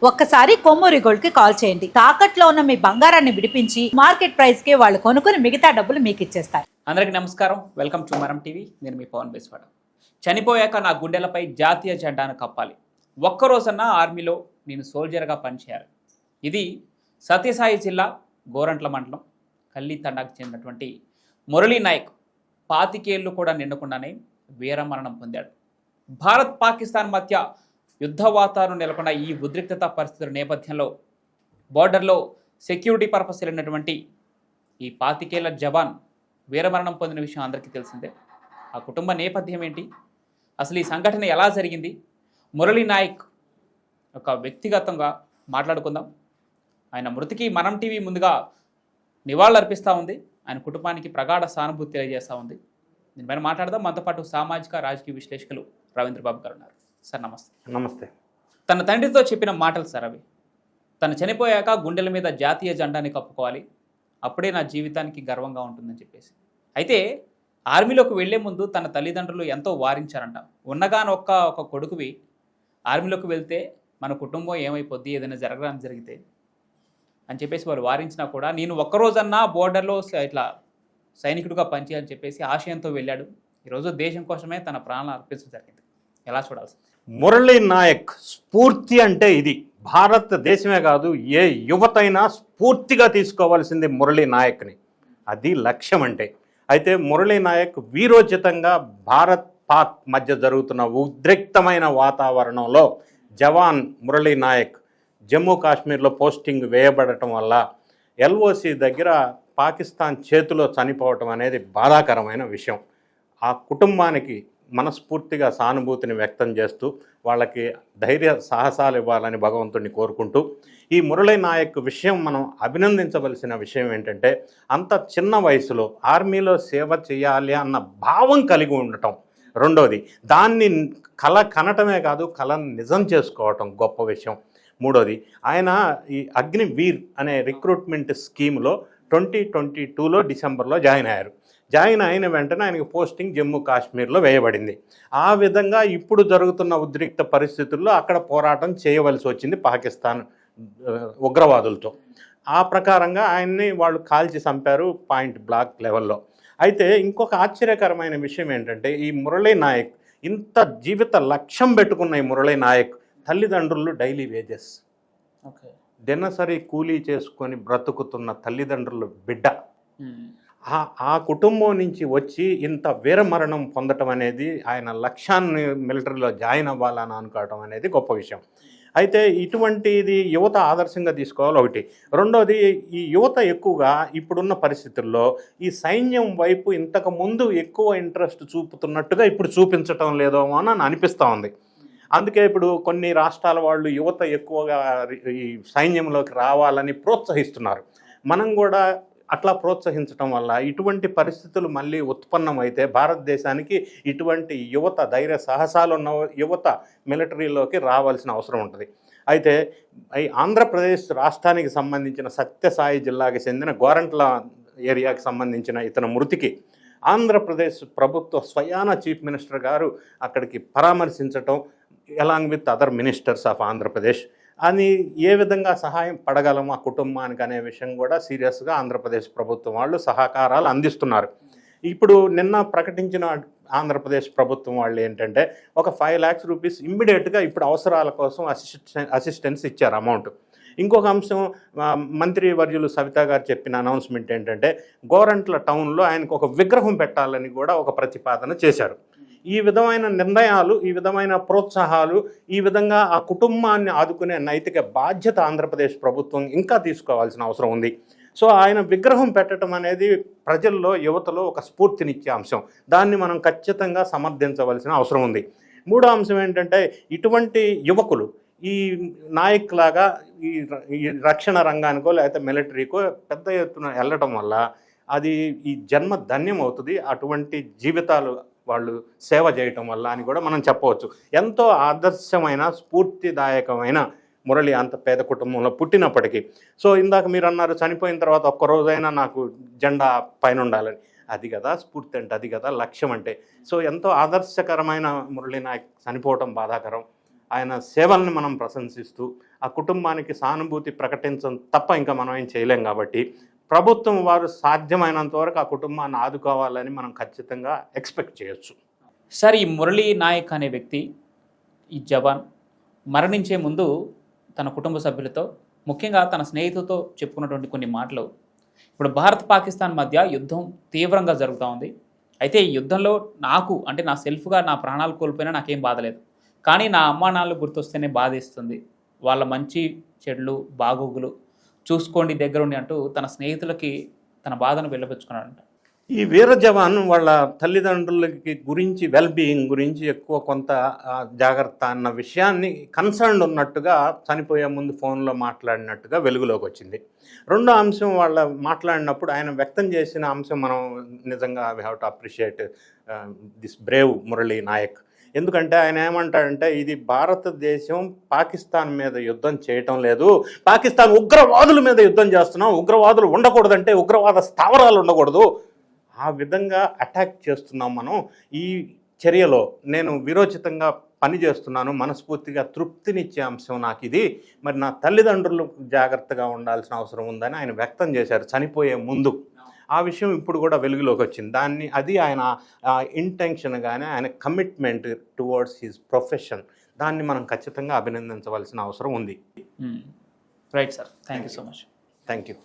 ఒక్కసారి కొమ్మూరి గోల్డ్ కి కాల్ చేయండి. తాకట్లో ఉన్న మీ బంగారాన్ని విడిపించి మార్కెట్ ప్రైస్ కి వాళ్ళు కొనుక్కుని మిగతా డబ్బులు మీకు ఇచ్చేస్తారు. అందరికీ నమస్కారం. వెల్కమ్ టు మనం టీవీ. నేను మీ పవన్ బేస్వాడ. చనిపోయాక నా గుండెలపై జాతీయ జెండాను కప్పాలి, ఒక్కరోజన్నా ఆర్మీలో నేను సోల్జర్గా పనిచేయాలి. ఇది సత్యసాయి జిల్లా గోరంట్ల మండలం కల్లి తండాకు చెందినటువంటి మురళీ నాయక్ 25 ఏళ్ళు కూడా నిండకుండానే వీరమరణం పొందాడు. భారత్ పాకిస్తాన్ మధ్య యుద్ధ వాతావరణం నెలకొన్న ఈ ఉద్రిక్తత పరిస్థితుల నేపథ్యంలో బార్డర్లో సెక్యూరిటీ పర్పస్ వెళ్ళినటువంటి ఈ 25 ఏళ్ల జవాన్ వీరమరణం పొందిన విషయం అందరికీ తెలిసిందే. ఆ కుటుంబ నేపథ్యం ఏంటి, అసలు ఈ సంఘటన ఎలా జరిగింది, మురళీ నాయక్ ఒక వ్యక్తిగతంగా మాట్లాడుకుందాం. ఆయన మృతికి మనం టీవీ ముందుగా నివాళులర్పిస్తూ ఉంది. ఆయన కుటుంబానికి ప్రగాఢ సానుభూతి తెలియజేస్తూ ఉంది. దీనిపైన మాట్లాడదాం. మనతో పాటు సామాజిక రాజకీయ విశ్లేషకులు రవీంద్రబాబు గారు ఉన్నారు. సార్ నమస్తే. నమస్తే. తన తండ్రితో చెప్పిన మాటలు సార్ అవి. తను చనిపోయాక గుండెల మీద జాతీయ జెండాని కప్పుకోవాలి, అప్పుడే నా జీవితానికి గర్వంగా ఉంటుందని చెప్పేసి. అయితే ఆర్మీలోకి వెళ్లే ముందు తన తల్లిదండ్రులు ఎంతో వారించారంట. ఒక కొడుకువి ఆర్మీలోకి వెళ్తే మన కుటుంబం ఏమైపోద్ది, ఏదైనా జరగడానికి జరిగితే అని చెప్పేసి వాళ్ళు వారించినా కూడా నేను ఒక్కరోజన్నా బోర్డర్లో ఇట్లా సైనికుడిగా పనిచేయాలని చెప్పేసి ఆశయంతో వెళ్ళాడు. ఈరోజు దేశం కోసమే తన ప్రాణాలు అర్పించడం జరిగింది. ఎలా చూడాల్సి? మురళీ నాయక్ స్ఫూర్తి అంటే ఇది. భారతదేశమే కాదు, ఏ యువతైనా స్ఫూర్తిగా తీసుకోవాల్సింది మురళీ నాయక్ని. అది లక్ష్యం అంటే. అయితే మురళీ నాయక్ వీరోచితంగా భారత్ పాక్ మధ్య జరుగుతున్న ఉద్రిక్తమైన వాతావరణంలో జవాన్ మురళీ నాయక్ జమ్మూ కాశ్మీర్లో పోస్టింగ్ వేయబడటం వల్ల ఎల్ఓసి దగ్గర పాకిస్తాన్ చేతిలో చనిపోవటం అనేది బాధాకరమైన విషయం. ఆ కుటుంబానికి మనస్ఫూర్తిగా సానుభూతిని వ్యక్తం చేస్తూ వాళ్ళకి ధైర్య సాహసాలు ఇవ్వాలని భగవంతుడిని కోరుకుంటూ, ఈ మురళీ నాయక్ విషయం మనం అభినందించవలసిన విషయం ఏంటంటే, అంత చిన్న వయసులో ఆర్మీలో సేవ చేయాలి అన్న భావం కలిగి ఉండటం. రెండోది, దాన్ని కల కనటమే కాదు, కళను నిజం చేసుకోవటం గొప్ప విషయం. మూడోది, ఆయన ఈ అగ్నివీర్ అనే రిక్రూట్మెంట్ స్కీమ్లో 2022లో డిసెంబర్లో జాయిన్ అయ్యారు. జాయిన్ అయిన వెంటనే ఆయనకు పోస్టింగ్ జమ్మూ కాశ్మీర్లో వేయబడింది. ఆ విధంగా ఇప్పుడు జరుగుతున్న ఉద్రిక్త పరిస్థితుల్లో అక్కడ పోరాటం చేయవలసి వచ్చింది పాకిస్తాన్ ఉగ్రవాదులతో. ఆ ప్రకారంగా ఆయన్ని వాళ్ళు కాల్చి చంపారు పాయింట్ బ్లాక్ లెవెల్లో. అయితే ఇంకొక ఆశ్చర్యకరమైన విషయం ఏంటంటే, ఈ మురళీ నాయక్ ఇంత జీవిత లక్ష్యం పెట్టుకున్న ఈ మురళీ నాయక్ తల్లిదండ్రులు డైలీ వేజెస్, దినసరి కూలీ చేసుకొని బ్రతుకుతున్న తల్లిదండ్రులు బిడ్డ. ఆ కుటుంబం నుంచి వచ్చి ఇంత వీరమరణం పొందటం అనేది, ఆయన లక్ష్యాన్ని మిలిటరీలో జాయిన్ అవ్వాలని అనుకోవటం అనేది గొప్ప విషయం. అయితే ఇటువంటిది యువత ఆదర్శంగా తీసుకోవాలి ఒకటి. రెండోది, ఈ యువత ఎక్కువగా ఇప్పుడున్న పరిస్థితుల్లో ఈ సైన్యం వైపు ఇంతకు ముందు ఎక్కువ ఇంట్రెస్ట్ చూపుతున్నట్టుగా ఇప్పుడు చూపించటం లేదో అని అనిపిస్తూ ఉంది. అందుకే ఇప్పుడు కొన్ని రాష్ట్రాల వాళ్ళు యువత ఎక్కువగా ఈ సైన్యంలోకి రావాలని ప్రోత్సహిస్తున్నారు. మనం కూడా అట్లా ప్రోత్సహించడం వల్ల ఇటువంటి పరిస్థితులు మళ్ళీ ఉత్పన్నమైతే భారతదేశానికి ఇటువంటి యువత, ధైర్య సాహసాలు ఉన్న యువత మిలిటరీలోకి రావాల్సిన అవసరం ఉంటుంది. అయితే ఈ ఆంధ్రప్రదేశ్ రాష్ట్రానికి సంబంధించిన సత్యసాయి జిల్లాకి చెందిన గోరంట్ల ఏరియాకి సంబంధించిన ఇతని మృతికి ఆంధ్రప్రదేశ్ ప్రభుత్వ స్వయాన చీఫ్ మినిస్టర్ గారు అక్కడికి పరామర్శించటం, along with other ministers of Andhra Pradesh అని ఏ విధంగా సహాయం పడగలం ఆ కుటుంబానికి అనే విషయం కూడా సీరియస్గా ఆంధ్రప్రదేశ్ ప్రభుత్వం వాళ్ళు సహకారాలు అందిస్తున్నారు. ఇప్పుడు నిన్న ప్రకటించిన ఆంధ్రప్రదేశ్ ప్రభుత్వం వాళ్ళు ఏంటంటే, ఒక 5 lakhs రూపీస్ ఇమ్మీడియట్గా ఇప్పుడు అవసరాల కోసం అసిస్టెన్స్ ఇచ్చారు అమౌంట్. ఇంకొక అంశం, మంత్రి వర్యులు సవితా గారు చెప్పిన అనౌన్స్మెంట్ ఏంటంటే, గోరంట్ల టౌన్లో ఆయనకు ఒక విగ్రహం పెట్టాలని కూడా ఒక ప్రతిపాదన చేశారు. ఈ విధమైన నిర్ణయాలు, ఈ విధమైన ప్రోత్సాహాలు, ఈ విధంగా ఆ కుటుంబాన్ని ఆదుకునే నైతిక బాధ్యత ఆంధ్రప్రదేశ్ ప్రభుత్వం ఇంకా తీసుకోవాల్సిన అవసరం ఉంది. సో ఆయన విగ్రహం పెట్టడం అనేది ప్రజల్లో, యువతలో ఒక స్ఫూర్తినిచ్చే అంశం. దాన్ని మనం ఖచ్చితంగా సమర్థించవలసిన అవసరం ఉంది. మూడో అంశం ఏంటంటే, ఇటువంటి యువకులు ఈ నాయక్ లాగా ఈ రక్షణ రంగానికో లేకపోతే మిలిటరీకో పెద్ద ఎత్తున వెళ్ళటం వల్ల అది ఈ జన్మ ధన్యం అవుతుంది. అటువంటి జీవితాలు వాళ్ళు సేవ చేయటం వల్ల అని కూడా మనం చెప్పవచ్చు. ఎంతో ఆదర్శమైన, స్ఫూర్తిదాయకమైన మురళి అంత పేద కుటుంబంలో పుట్టినప్పటికీ. సో ఇందాక మీరు అన్నారు, చనిపోయిన తర్వాత ఒక్కరోజైనా నాకు జెండా పైన ఉండాలని. అది కదా స్ఫూర్తి అంటే, అది కదా లక్ష్యం అంటే. సో ఎంతో ఆదర్శకరమైన మురళీ నాయక్ చనిపోవటం బాధాకరం. ఆయన సేవల్ని మనం ప్రశంసిస్తూ ఆ కుటుంబానికి సానుభూతి ప్రకటించడం తప్ప ఇంకా మనం ఏం చేయలేం. కాబట్టి ప్రభుత్వం వారు సాధ్యమైనంత వరకు ఆ కుటుంబాన్ని ఆదుకోవాలని మనం ఖచ్చితంగా ఎక్స్పెక్ట్ చేయొచ్చు. సార్, ఈ మురళీ నాయక్ అనే వ్యక్తి, ఈ జవాన్ మరణించే ముందు తన కుటుంబ సభ్యులతో, ముఖ్యంగా తన స్నేహితులతో చెప్పుకున్నటువంటి కొన్ని మాటలు, ఇప్పుడు భారత్ పాకిస్తాన్ మధ్య యుద్ధం తీవ్రంగా జరుగుతూ ఉంది. అయితే ఈ యుద్ధంలో నాకు అంటే నా సెల్ఫ్గా నా ప్రాణాలు కోల్పోయినా నాకేం బాధలేదు, కానీ నా అమ్మా నాన్నలు గుర్తొస్తేనే బాధేస్తుంది. వాళ్ళ మంచి చెడులు బాగోగులు చూసుకోండి దగ్గరుండి అంటూ తన స్నేహితులకి తన బాధను వెళ్ళబుచ్చుకున్నాడంట. ఈ వీర జవాన్ వాళ్ళ తల్లిదండ్రులకి గురించి వెల్బీయింగ్ గురించి ఎక్కువ కొంత జాగ్రత్త అన్న విషయాన్ని కన్సర్న్ ఉన్నట్టుగా చనిపోయే ముందు ఫోన్లో మాట్లాడినట్టుగా వెలుగులోకి వచ్చింది. రెండో అంశం వాళ్ళ మాట్లాడినప్పుడు ఆయన వ్యక్తం చేసిన అంశం మనం నిజంగా we have to appreciate this brave Murali Nayak. ఎందుకంటే ఆయన ఏమంటాడంటే, ఇది భారతదేశం పాకిస్తాన్ మీద యుద్ధం చేయటం లేదు, పాకిస్తాన్ ఉగ్రవాదుల మీద యుద్ధం చేస్తున్నాం, ఉగ్రవాదులు ఉండకూడదంటే ఉగ్రవాద స్థావరాలు ఉండకూడదు, ఆ విధంగా అటాక్ చేస్తున్నాం మనం. ఈ చర్యలో నేను విరోచితంగా పనిచేస్తున్నాను, మనస్ఫూర్తిగా తృప్తినిచ్చే అంశం నాకు ఇది. మరి నా తల్లిదండ్రులు జాగ్రత్తగా ఉండాల్సిన అవసరం ఉందని ఆయన వ్యక్తం చేశారు చనిపోయే ముందు. ఆ విషయం ఇప్పుడు కూడా వెలుగులోకి వచ్చింది. అది ఆయన ఇంటెన్షన్ కానీ ఆయన కమిట్మెంట్ టువర్డ్స్ హిజ్ ప్రొఫెషన్, దాన్ని మనం ఖచ్చితంగా అభినందించవలసిన అవసరం ఉంది. Right sir, thank you so much. Thank you.